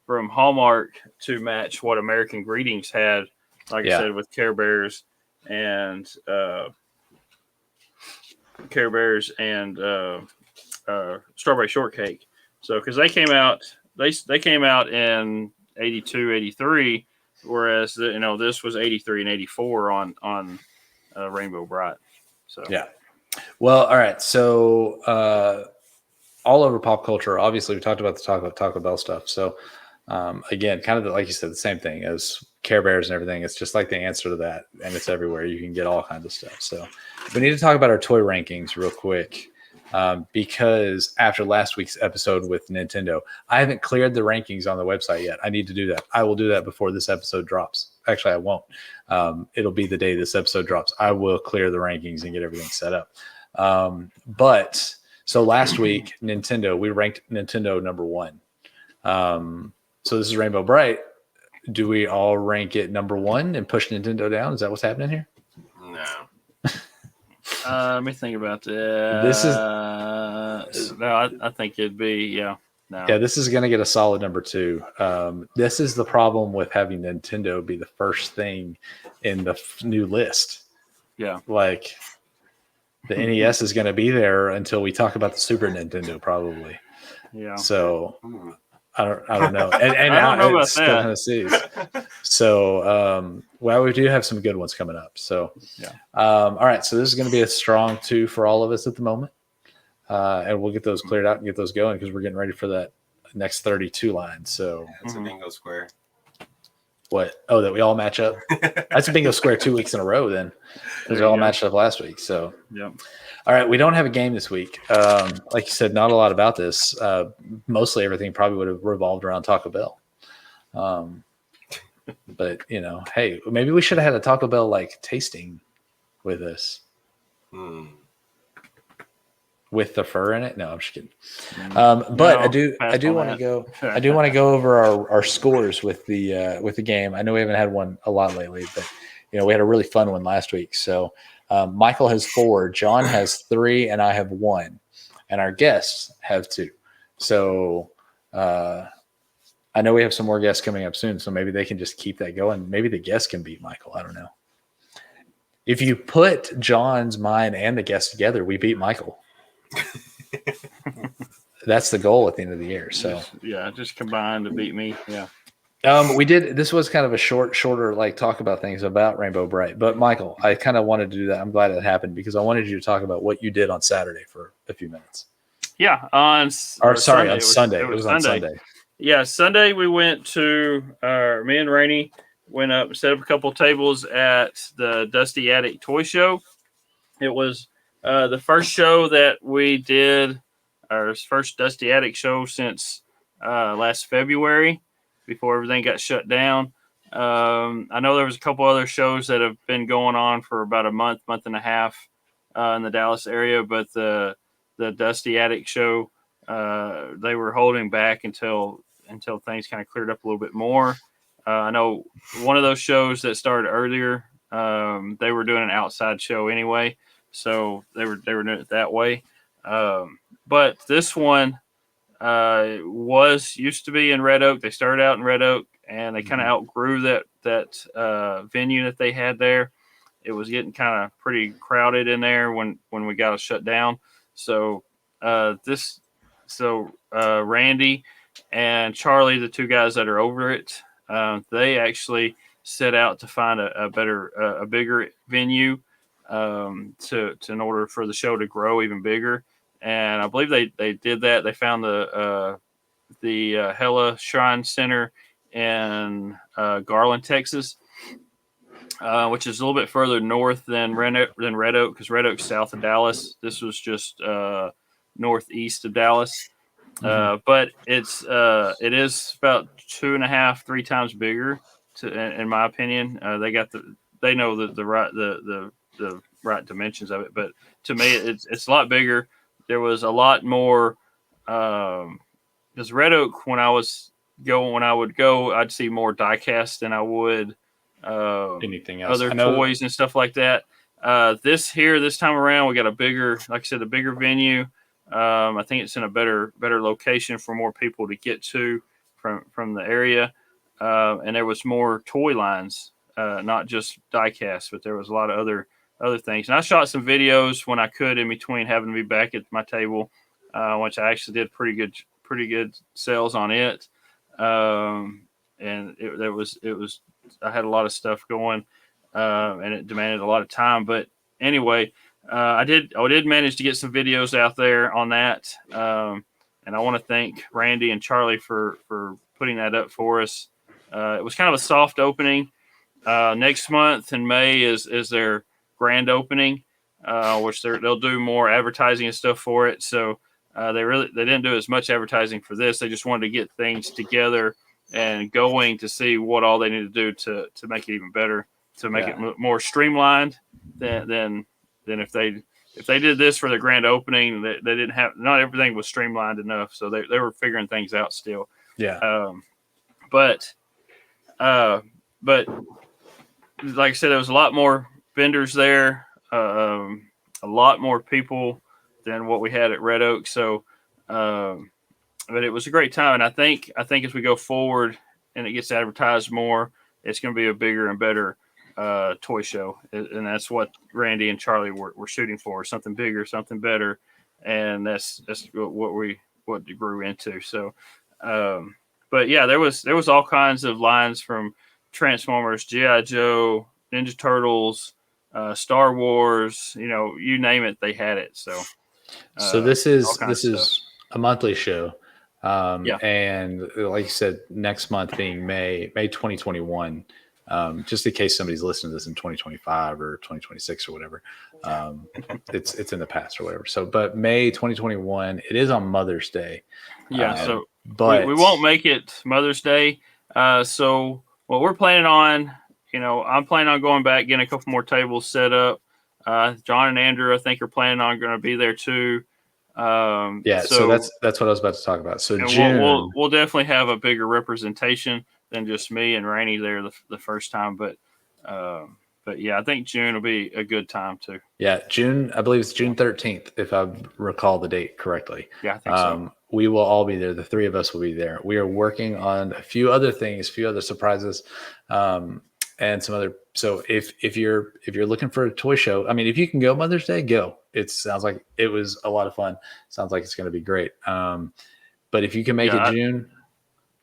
from Hallmark to match what American Greetings had, like I said, with Care Bears and Strawberry Shortcake. So because they came out in 82, 83, whereas this was 83 and 84 on Rainbow Brite. So yeah. Well, all right. So all over pop culture, obviously we talked about the Taco Bell stuff. So again, kind of like you said, the same thing as Care Bears and everything. It's just like the answer to that, and it's everywhere. You can get all kinds of stuff. So we need to talk about our toy rankings real quick. Because after last week's episode with Nintendo, I haven't cleared the rankings on the website yet. I need to do that. I will do that before this episode drops. Actually, I won't. It'll be the day this episode drops. I will clear the rankings and get everything set up. But so last week, we ranked Nintendo number 1. So this is Rainbow Brite. Do we all rank it number 1 and push Nintendo down? Is that what's happening here? No. Let me think about that. This is I think it'd be no. Yeah, this is going to get a solid number 2. This is the problem with having Nintendo be the first thing in the new list. Yeah, like the NES is going to be there until we talk about the Super Nintendo, probably. Yeah. So I don't know. And I don't know about it's still that. kind of sees. So, well, we do have some good ones coming up. So, Yeah. All right. So this is going to be a strong 2 for all of us at the moment. And we'll get those cleared out and get those going because we're getting ready for that next 32 line. So That's a bingo square. what? Oh, that we all match up? That's a bingo square 2 weeks in a row then because we all matched up last week. So, yeah. All right. We don't have a game this week. Like you said, not a lot about this. Mostly everything probably would have revolved around Taco Bell. But, hey, maybe we should have had a Taco Bell like tasting with us. With the fur in it? No, I'm just kidding. But No, I do want to go. I do want to go over our scores with the game. I know we haven't had one a lot lately, but we had a really fun one last week. So Michael has 4, John has 3, and I have 1, and our guests have 2. So I know we have some more guests coming up soon, so maybe they can just keep that going. Maybe the guests can beat Michael. I don't know. If you put John's, mine, and the guests together, we beat Michael. That's the goal at the end of the year. So just combined to beat me. Yeah. We did. This was kind of a shorter like talk about things about Rainbow Brite. But Michael, I kind of wanted to do that. I'm glad it happened because I wanted you to talk about what you did on Saturday for a few minutes. Yeah, on Sunday. It was on Sunday. Yeah, Sunday we went to me and Rainey went up and set up a couple tables at the Dusty Attic Toy Show. It was the first show that we did, our first Dusty Attic show since last February, before everything got shut down. I know there was a couple other shows that have been going on for about a month and a half in the Dallas area, but the Dusty Attic show, they were holding back until things kind of cleared up a little bit more. I know one of those shows that started earlier, they were doing an outside show anyway, so they were doing it that way. But this one used to be in Red Oak. They started out in Red Oak, and they kind of outgrew that venue that they had there. It was getting kind of pretty crowded in there when we got it shut down. So Randy and Charlie, the 2 guys that are over it, they actually set out to find a bigger venue in order for the show to grow even bigger. And I believe they did that. They found the Hella Shrine Center in Garland, Texas, which is a little bit further north than Red Oak, because Red Oak's south of Dallas. This was just northeast of Dallas. But it is about 2.5, 3 times bigger, in my opinion. They know the right dimensions of it, but to me, it's a lot bigger. There was a lot more. Because Red Oak, when I would go, I'd see more diecast than I would anything else, other toys and stuff like that. This time around, we got a bigger venue. I think it's in a better location for more people to get to from the area. And there was more toy lines, not just diecast, but there was a lot of other things. And I shot some videos when I could in between having to be back at my table, which I actually did pretty good sales on it. And it was I had a lot of stuff going, and it demanded a lot of time. But anyway, I did manage to get some videos out there on that. And I want to thank Randy and Charlie for putting that up for us. It was kind of a soft opening. Next month in May is their grand opening, which they'll do more advertising and stuff for it. So they didn't do as much advertising for this. They just wanted to get things together and going to see what all they need to do to make it even better, to make it more streamlined than if they did this for the grand opening. They didn't have, not everything was streamlined enough, so they were figuring things out still. But like I said, there was a lot more vendors there, a lot more people than what we had at Red Oak. So, but it was a great time, and I think as we go forward and it gets advertised more, it's going to be a bigger and better toy show, and that's what Randy and Charlie were shooting for, something bigger, something better, and that's what it grew into. So But yeah, there was all kinds of lines from Transformers, G.I. Joe, Ninja Turtles, Star Wars. You name it, they had it. So this all kinds of stuff. is a monthly show. Yeah. And like you said, next month being May 2021, just in case somebody's listening to this in 2025 or 2026 or whatever, it's in the past or whatever. So, but May 2021, it is on Mother's Day. Yeah. So but we won't make it Mother's Day. So what we're planning on, I'm planning on going back, getting a couple more tables set up. John and Andrew, I think, are planning on going to be there too. So that's what I was about to talk about. So June, we'll definitely have a bigger representation than just me and Rainey there the first time. But yeah, I think June will be a good time too. Yeah, June, I believe it's June 13th, if I recall the date correctly. Yeah, I think so. We will all be there. The three of us will be there. We are working on a few other things, a few other surprises, and some other. So if you're looking for a toy show, I mean, if you can go Mother's Day, go. It sounds like it was a lot of fun. Sounds like it's going to be great. But if you can make it June,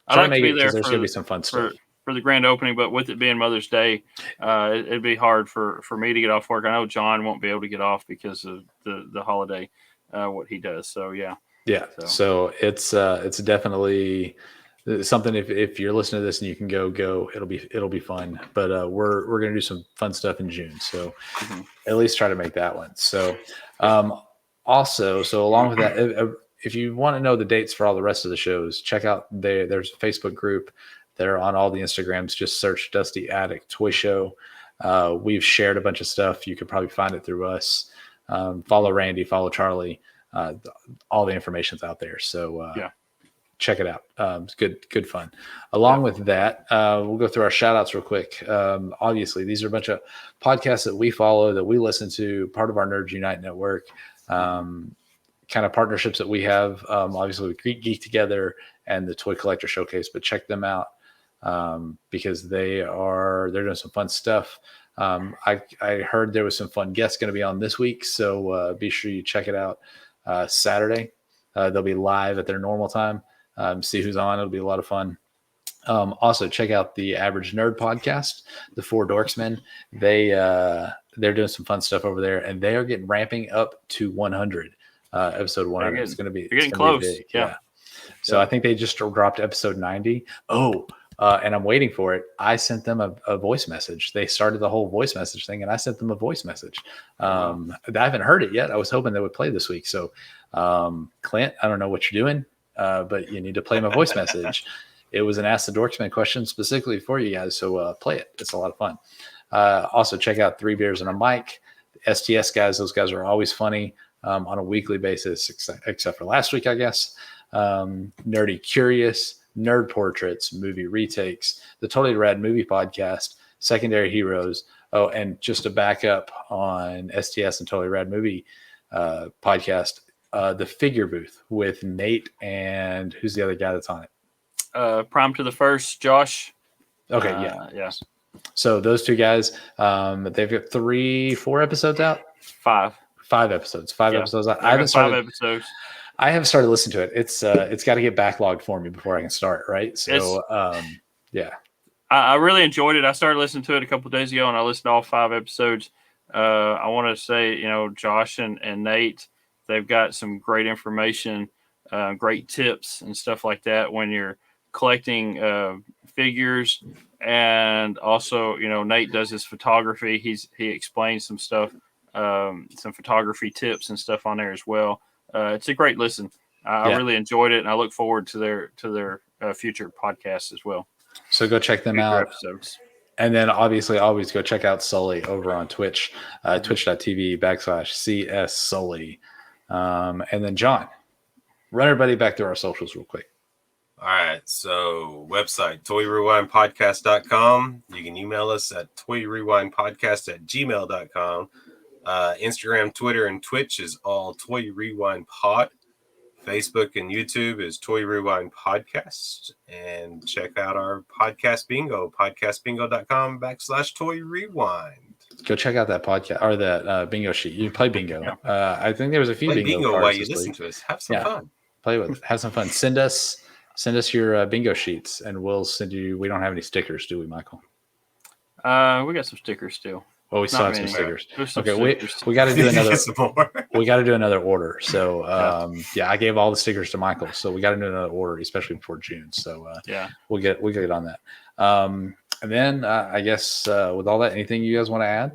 try to make it because there's going to be some fun stuff for the grand opening. But with it being Mother's Day, it'd be hard for me to get off work. I know John won't be able to get off because of the holiday, what he does. So yeah. Yeah. So it's definitely something. If you're listening to this and you can go, it'll be fun. But we're gonna do some fun stuff in June. So at least try to make that one. So also, along with that, if you want to know the dates for all the rest of the shows, check out there's a Facebook group. They're on all the Instagrams. Just search Dusty Attic Toy Show. We've shared a bunch of stuff. You could probably find it through us. Follow Randy, follow Charlie. All the information's out there. So check it out. It's good fun. Along with that, we'll go through our shout outs real quick. Obviously, these are a bunch of podcasts that we follow, that we listen to, part of our Nerds Unite network, kind of partnerships that we have. Obviously, with Geek Together and the Toy Collector Showcase, but check them out because they're doing some fun stuff. I heard there was some fun guests going to be on this week, so be sure you check it out. Saturday, they'll be live at their normal time. See who's on. It'll be a lot of fun. Also, check out the Average Nerd podcast, the Four Dorksmen. They're doing some fun stuff over there, and they are ramping up to 100. Episode 100 is going to be close. Big. Yeah. So I think they just dropped episode 90. And I'm waiting for it. I sent them a voice message. They started the whole voice message thing, and I sent them a voice message. I haven't heard it yet. I was hoping they would play this week. So, Clint, I don't know what you're doing, but you need to play my voice message. It was an Ask the Dorksman question specifically for you guys. So play it. It's a lot of fun. Also, check out 3 Beers and a Mic. The STS guys, those guys are always funny on a weekly basis, except for last week, I guess. Nerdy Curious, Nerd Portraits, Movie Retakes, the Totally Rad Movie Podcast, Secondary Heroes. Oh, and just to back up on STS and Totally Rad Movie Podcast, the Figure Booth with Nate and who's the other guy that's on it? Prime to the First, Josh. Okay, yeah. So those 2 guys, they've got 4 episodes out. 5 episodes. 5 episodes out. I haven't started 5 episodes. I haven't started listening to it. It's got to get backlogged for me before I can start, right? So, yeah. I really enjoyed it. I started listening to it a couple of days ago, and I listened to all 5 episodes. I want to say, Josh and Nate, they've got some great information, great tips and stuff like that when you're collecting figures. And also, Nate does his photography. He explains some stuff, some photography tips and stuff on there as well. It's a great listen. I really enjoyed it, and I look forward to their future podcasts as well. So go check them out. Episodes. And then obviously always go check out Sully over on Twitch, twitch.tv/CS Sully. And then John, run everybody back through our socials real quick. All right. So website, toyrewindpodcast.com. You can email us at toyrewindpodcast@gmail.com. Instagram, Twitter, and Twitch is all Toy Rewind Pod. Facebook and YouTube is Toy Rewind Podcast. And check out our podcast bingo, podcastbingo.com /Toy Rewind. Go check out that podcast or that bingo sheet. You play bingo. Yeah. I think there was a few bingo cards while you listen to us. Have some fun. Play with it. Have some fun. Send us Send us your bingo sheets, and we'll send you. We don't have any stickers, do we, Michael? We got some stickers still. Well, we still have some stickers. Some okay, stickers. we got to do another. more. We got to do another order. So I gave all the stickers to Michael, so we got to do another order, especially before June. So we'll get on that. And then I guess with all that, anything you guys want to add?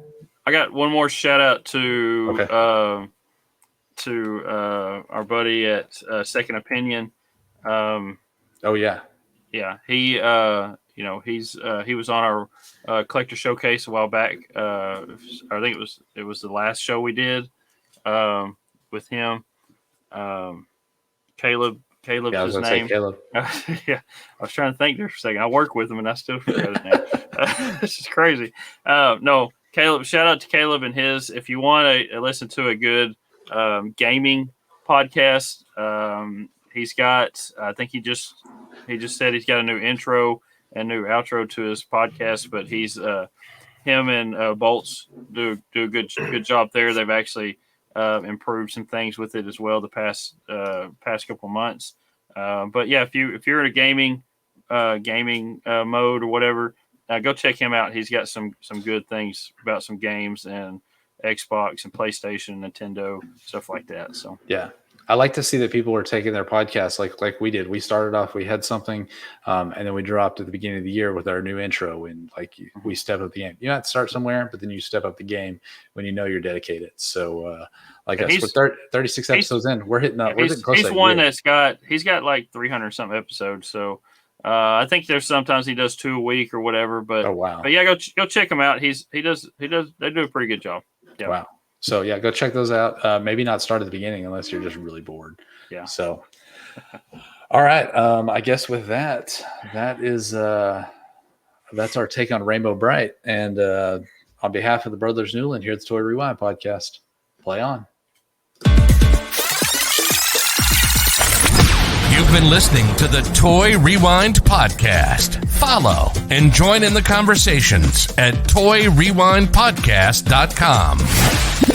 I got one more shout out to our buddy at Second Opinion. Oh yeah, he he was on our collector showcase a while back. I think it was the last show we did with him. Caleb's his name. Caleb. Yeah, I was trying to think there for a second. I work with him and I still forgot his name. This is crazy. No, Caleb. Shout out to Caleb and his. If you want to listen to a good gaming podcast, he's got. I think he just said he's got a new intro and new outro to his podcast. But he's him and Bolts do a good job there. They've actually improved some things with it as well the past couple months. But yeah, if you're in a gaming mode or whatever, go check him out. He's got some good things about some games and Xbox and PlayStation, Nintendo, stuff like that. So yeah, I like to see that people are taking their podcasts like we did. We started off, we had something, and then we dropped at the beginning of the year with our new intro, and we step up the game. You have to start somewhere, but then you step up the game when you know you're dedicated. So we're 36 episodes in, we're hitting up. He's one that's he's got like 300 something episodes. So I think there's sometimes he does 2 a week or whatever. But oh wow, but yeah, go check him out. They do a pretty good job. Yeah. Wow. So yeah, go check those out. Maybe not start at the beginning unless you're just really bored. Yeah. So, all right. I guess with that's our take on Rainbow Brite. And on behalf of the Brothers Newland here at the Toy Rewind podcast, play on. You've been listening to the Toy Rewind podcast. Follow and join in the conversations at toyrewindpodcast.com.